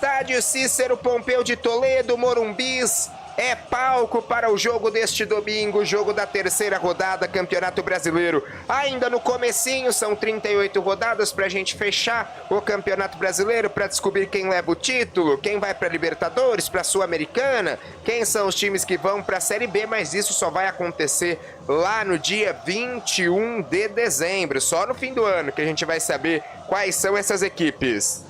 estádio Cícero Pompeu de Toledo, Morumbis, é palco para o jogo deste domingo, jogo da terceira rodada, Campeonato Brasileiro. Ainda no comecinho, são 38 rodadas para a gente fechar o Campeonato Brasileiro, para descobrir quem leva o título, quem vai para a Libertadores, para a Sul-Americana, quem são os times que vão para a Série B, mas isso só vai acontecer lá no dia 21 de dezembro, só no fim do ano que a gente vai saber quais são essas equipes.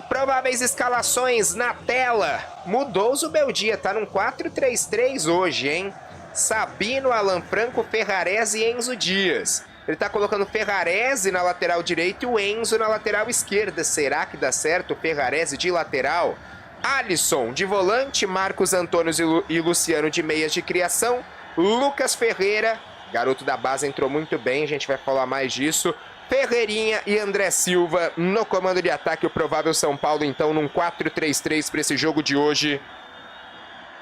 Prováveis escalações na tela. Mudou o Zubeldia, tá num 4-3-3 hoje, hein? Sabino, Alan Franco, Ferrarese e Enzo Dias. Ele tá colocando Ferrarese na lateral direita e o Enzo na lateral esquerda. Será que dá certo o Ferrarese de lateral? Alisson de volante, Marcos Antônio e Luciano de meias de criação. Lucas Ferreira, garoto da base, entrou muito bem, a gente vai falar mais disso. Ferreirinha e André Silva no comando de ataque, o provável São Paulo então num 4-3-3 para esse jogo de hoje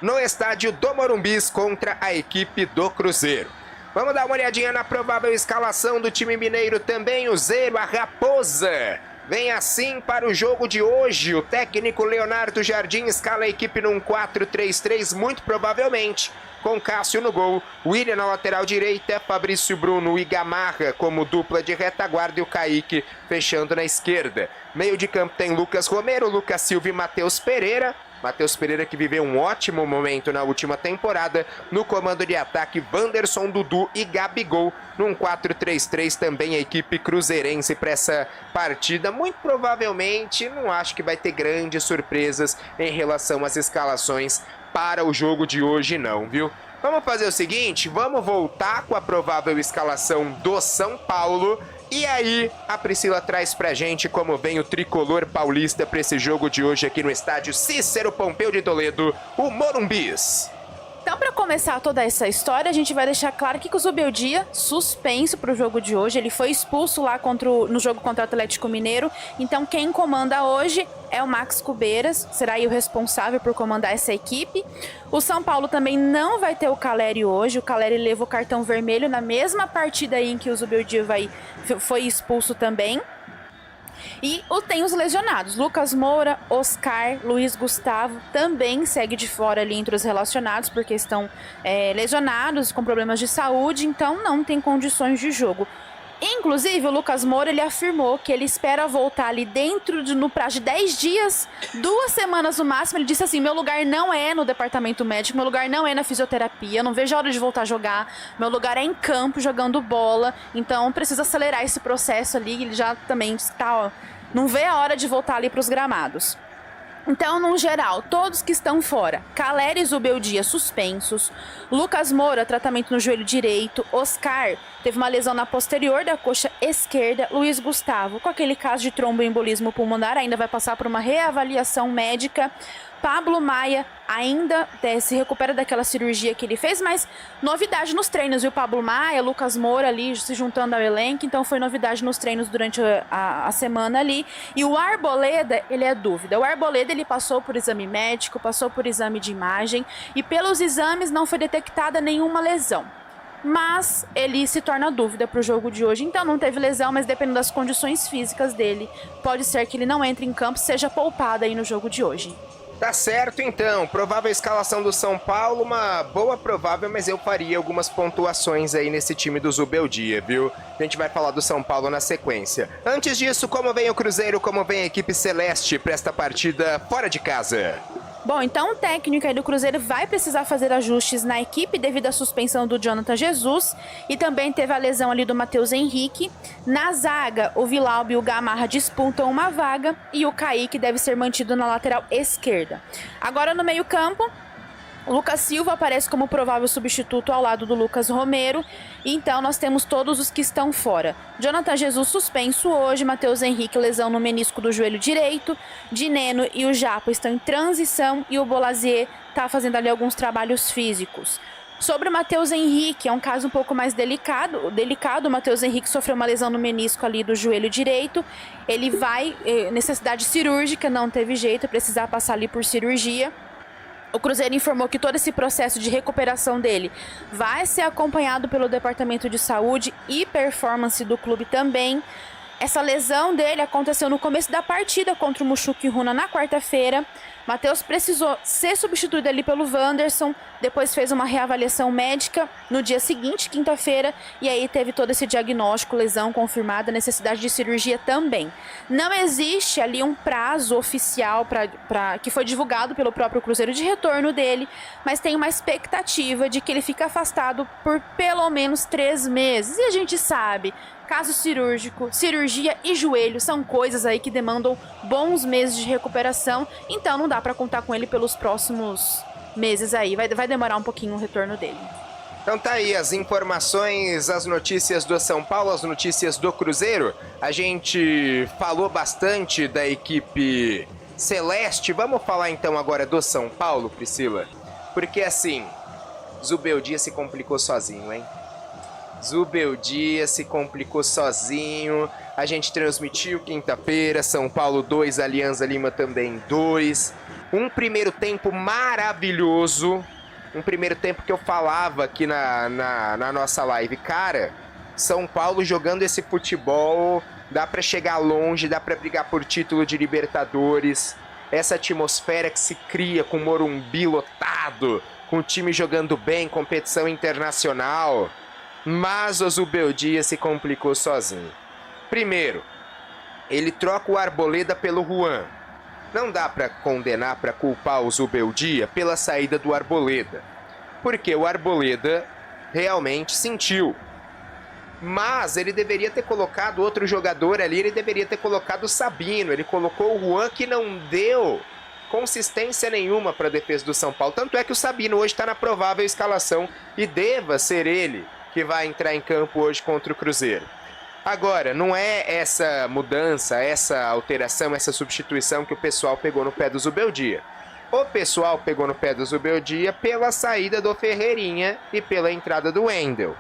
no estádio do Morumbis contra a equipe do Cruzeiro. Vamos dar uma olhadinha na provável escalação do time mineiro também, o Zero, a Raposa. Vem assim para o jogo de hoje, o técnico Leonardo Jardim escala a equipe num 4-3-3, muito provavelmente com Cássio no gol, William na lateral direita, Fabrício Bruno e Gamarra como dupla de retaguarda e o Kaique fechando na esquerda. Meio de campo tem Lucas Romero, Lucas Silva e Matheus Pereira. Matheus Pereira que viveu um ótimo momento na última temporada. No comando de ataque, Wanderson, Dudu e Gabigol. Num 4-3-3 também a equipe cruzeirense para essa partida. Muito provavelmente, não acho que vai ter grandes surpresas em relação às escalações para o jogo de hoje não, viu? Vamos fazer o seguinte, vamos voltar com a provável escalação do São Paulo. E aí, a Priscila traz pra gente como vem o tricolor paulista para esse jogo de hoje aqui no estádio Cícero Pompeu de Toledo, o Morumbis. Então, para começar toda essa história, a gente vai deixar claro que o Zubeldia, suspenso para o jogo de hoje, ele foi expulso lá no jogo contra o Atlético Mineiro. Então, quem comanda hoje é o Max Cubeiras, será aí o responsável por comandar essa equipe. O São Paulo também não vai ter o Caleri hoje. O Caleri levou o cartão vermelho na mesma partida aí em que o Zubeldia foi expulso também. E tem os lesionados, Lucas Moura, Oscar, Luiz Gustavo também segue de fora ali entre os relacionados porque estão lesionados com problemas de saúde, então não tem condições de jogo. Inclusive o Lucas Moura, ele afirmou que ele espera voltar ali no prazo de 10 dias, 2 semanas no máximo. Ele disse assim, meu lugar não é no departamento médico, meu lugar não é na fisioterapia, eu não vejo a hora de voltar a jogar, meu lugar é em campo jogando bola, então precisa acelerar esse processo ali. Ele já também está, não vê a hora de voltar ali para os gramados. Então, no geral, todos que estão fora, Caleri e Zubeldia suspensos, Lucas Moura, tratamento no joelho direito, Oscar teve uma lesão na posterior da coxa esquerda, Luiz Gustavo, com aquele caso de tromboembolismo pulmonar, ainda vai passar por uma reavaliação médica. Pablo Maia ainda se recupera daquela cirurgia que ele fez, mas novidade nos treinos, viu? Pablo Maia, Lucas Moura ali se juntando ao elenco, então foi novidade nos treinos durante a semana ali. E o Arboleda, ele é dúvida. O Arboleda, ele passou por exame médico, passou por exame de imagem e pelos exames não foi detectada nenhuma lesão. Mas ele se torna dúvida para o jogo de hoje, então não teve lesão, mas dependendo das condições físicas dele, pode ser que ele não entre em campo, seja poupado aí no jogo de hoje. Tá certo então, provável escalação do São Paulo, uma boa provável, mas eu faria algumas pontuações aí nesse time do Zubeldia, viu? A gente vai falar do São Paulo na sequência. Antes disso, como vem o Cruzeiro, como vem a equipe celeste para esta partida fora de casa? Bom, então o técnico aí do Cruzeiro vai precisar fazer ajustes na equipe devido à suspensão do Jonathan Jesus e também teve a lesão ali do Matheus Henrique. Na zaga, o Vilaubi e o Gamarra disputam uma vaga e o Kaique deve ser mantido na lateral esquerda. Agora no meio-campo, o Lucas Silva aparece como provável substituto ao lado do Lucas Romero. Então nós temos todos os que estão fora. Jonathan Jesus suspenso hoje, Matheus Henrique lesão no menisco do joelho direito, Dineno e o Japa estão em transição e o Bolazier está fazendo ali alguns trabalhos físicos. Sobre o Matheus Henrique, é um caso um pouco mais delicado. O Matheus Henrique sofreu uma lesão no menisco ali do joelho direito. Ele vai, necessidade cirúrgica, não teve jeito, precisar passar ali por cirurgia. O Cruzeiro informou que todo esse processo de recuperação dele vai ser acompanhado pelo Departamento de Saúde e Performance do clube também. Essa lesão dele aconteceu no começo da partida contra o Mushuki Runa na quarta-feira. Matheus precisou ser substituído ali pelo Wanderson, depois fez uma reavaliação médica no dia seguinte, quinta-feira, e aí teve todo esse diagnóstico, lesão confirmada, necessidade de cirurgia também. Não existe ali um prazo oficial que foi divulgado pelo próprio Cruzeiro de retorno dele, mas tem uma expectativa de que ele fique afastado por pelo menos 3 meses. E a gente sabe, caso cirúrgico, cirurgia e joelho são coisas aí que demandam bons meses de recuperação, então não dá para contar com ele pelos próximos meses aí, vai demorar um pouquinho o retorno dele. Então tá aí as informações, as notícias do São Paulo, as notícias do Cruzeiro. A gente falou bastante da equipe celeste, vamos falar então agora do São Paulo, Priscila? Porque assim, Zubeldia se complicou sozinho, hein? Zubeldia se complicou sozinho. A gente transmitiu quinta-feira, São Paulo 2, Alianza Lima também 2. Um primeiro tempo maravilhoso. Um primeiro tempo que eu falava aqui na nossa live. Cara, São Paulo jogando esse futebol, dá pra chegar longe, dá pra brigar por título de Libertadores. Essa atmosfera que se cria com o Morumbi lotado, com o time jogando bem, competição internacional. Mas o Zubeldia se complicou sozinho. Primeiro, ele troca o Arboleda pelo Juan. Não dá para condenar, para culpar o Zubeldia pela saída do Arboleda. Porque o Arboleda realmente sentiu. Mas ele deveria ter colocado outro jogador ali, ele deveria ter colocado o Sabino. Ele colocou o Juan, que não deu consistência nenhuma para a defesa do São Paulo. Tanto é que o Sabino hoje está na provável escalação e deva ser ele que vai entrar em campo hoje contra o Cruzeiro. Agora, não é essa mudança, essa alteração, essa substituição que o pessoal pegou no pé do Zubeldia. O pessoal pegou no pé do Zubeldia pela saída do Ferreirinha e pela entrada do Wendel.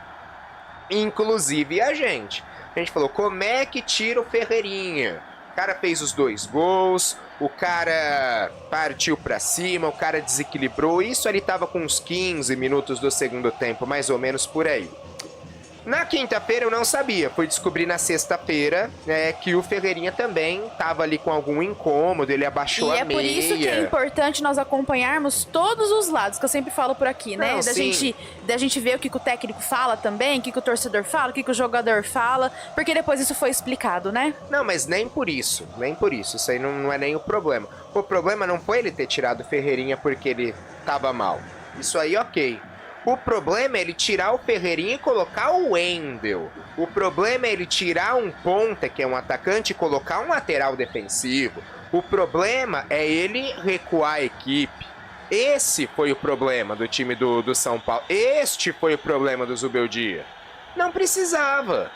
Inclusive a gente. A gente falou, como é que tira o Ferreirinha? O cara fez os 2 gols, o cara partiu pra cima, o cara desequilibrou. Isso ali tava com uns 15 minutos do segundo tempo, mais ou menos por aí. Na quinta-feira eu não sabia, fui descobrir na sexta-feira que o Ferreirinha também estava ali com algum incômodo, ele abaixou a meia. E é por isso que é importante nós acompanharmos todos os lados, que eu sempre falo por aqui, né? Não, da gente ver o que o técnico fala também, o que o torcedor fala, o que o jogador fala, porque depois isso foi explicado, né? Não, mas nem por isso, isso aí não é nem o problema. O problema não foi ele ter tirado o Ferreirinha porque ele estava mal, isso aí ok. O problema é ele tirar o Ferreirinha e colocar o Wendel. O problema é ele tirar um ponta, que é um atacante, e colocar um lateral defensivo. O problema é ele recuar a equipe. Esse foi o problema do time do São Paulo. Este foi o problema do Zubeldia. Não precisava.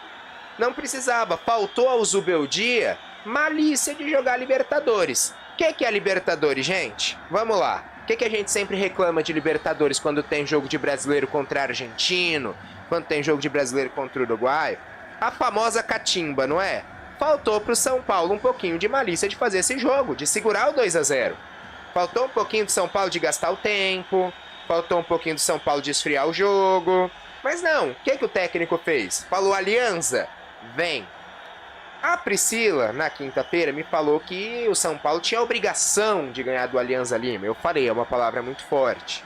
Não precisava. Faltou ao Zubeldia malícia de jogar Libertadores. O que é a Libertadores, gente? Vamos lá. O que a gente sempre reclama de Libertadores quando tem jogo de brasileiro contra argentino, quando tem jogo de brasileiro contra o Uruguai? A famosa catimba, não é? Faltou pro São Paulo um pouquinho de malícia de fazer esse jogo, de segurar o 2-0. Faltou um pouquinho do São Paulo de gastar o tempo, faltou um pouquinho do São Paulo de esfriar o jogo. Mas não, o que o técnico fez? Falou, Alianza, vem. A Priscila, na quinta-feira, me falou que o São Paulo tinha a obrigação de ganhar do Alianza Lima. Eu falei, é uma palavra muito forte.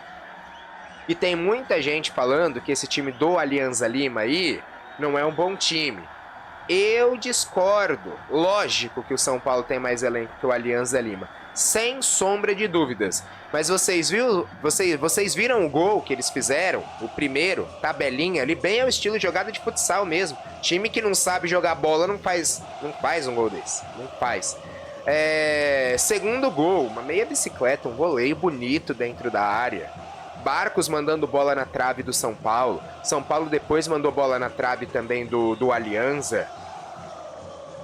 E tem muita gente falando que esse time do Alianza Lima aí não é um bom time. Eu discordo. Lógico que o São Paulo tem mais elenco que o Alianza Lima. Sem sombra de dúvidas. Mas vocês viram o gol que eles fizeram? O primeiro, tabelinha ali, bem ao estilo de jogada de futsal mesmo. Time que não sabe jogar bola não faz um gol desse. Não faz. Segundo gol, uma meia bicicleta, um voleio bonito dentro da área. Barcos mandando bola na trave do São Paulo. São Paulo depois mandou bola na trave também do Alianza.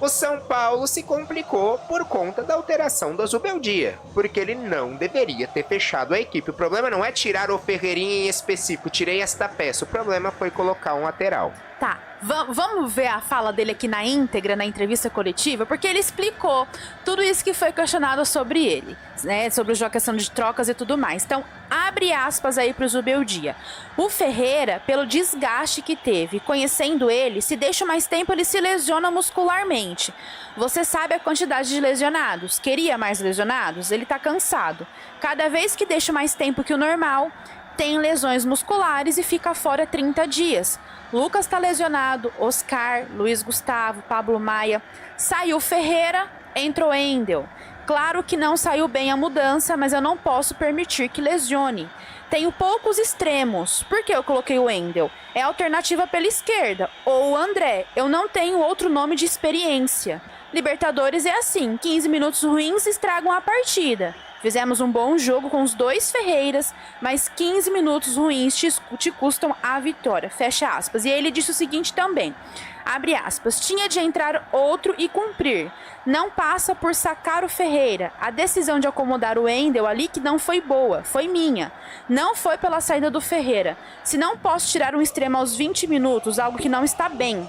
O São Paulo se complicou por conta da alteração do Zubeldia, porque ele não deveria ter fechado a equipe. O problema não é tirar o Ferreirinha em específico, tirei esta peça. O problema foi colocar um lateral. Tá, vamos ver a fala dele aqui na íntegra, na entrevista coletiva, porque ele explicou tudo isso que foi questionado sobre ele, né, sobre a questão de trocas e tudo mais. Então, abre aspas aí para o Zubeldia. O Ferreira, pelo desgaste que teve, conhecendo ele, se deixa mais tempo ele se lesiona muscularmente. Você sabe a quantidade de lesionados. Queria mais lesionados? Ele tá cansado. Cada vez que deixa mais tempo que o normal, tem lesões musculares e fica fora 30 dias. Lucas está lesionado, Oscar, Luiz Gustavo, Pablo Maia. Saiu Ferreira, entrou Endel. Claro que não saiu bem a mudança, mas eu não posso permitir que lesione. Tenho poucos extremos. Por que eu coloquei o Endel? É alternativa pela esquerda. Ou o André. Eu não tenho outro nome de experiência. Libertadores é assim, 15 minutos ruins estragam a partida. Fizemos um bom jogo com os dois Ferreiras, mas 15 minutos ruins te custam a vitória. Fecha aspas. E aí ele disse o seguinte também, abre aspas, tinha de entrar outro e cumprir. Não passa por sacar o Ferreira. A decisão de acomodar o Endel ali que não foi boa, foi minha. Não foi pela saída do Ferreira. Se não posso tirar um extremo aos 20 minutos, algo que não está bem.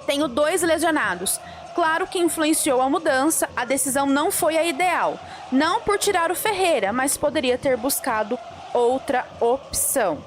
Tenho 2 lesionados. Claro que influenciou a mudança, a decisão não foi a ideal. Não por tirar o Ferreira, mas poderia ter buscado outra opção.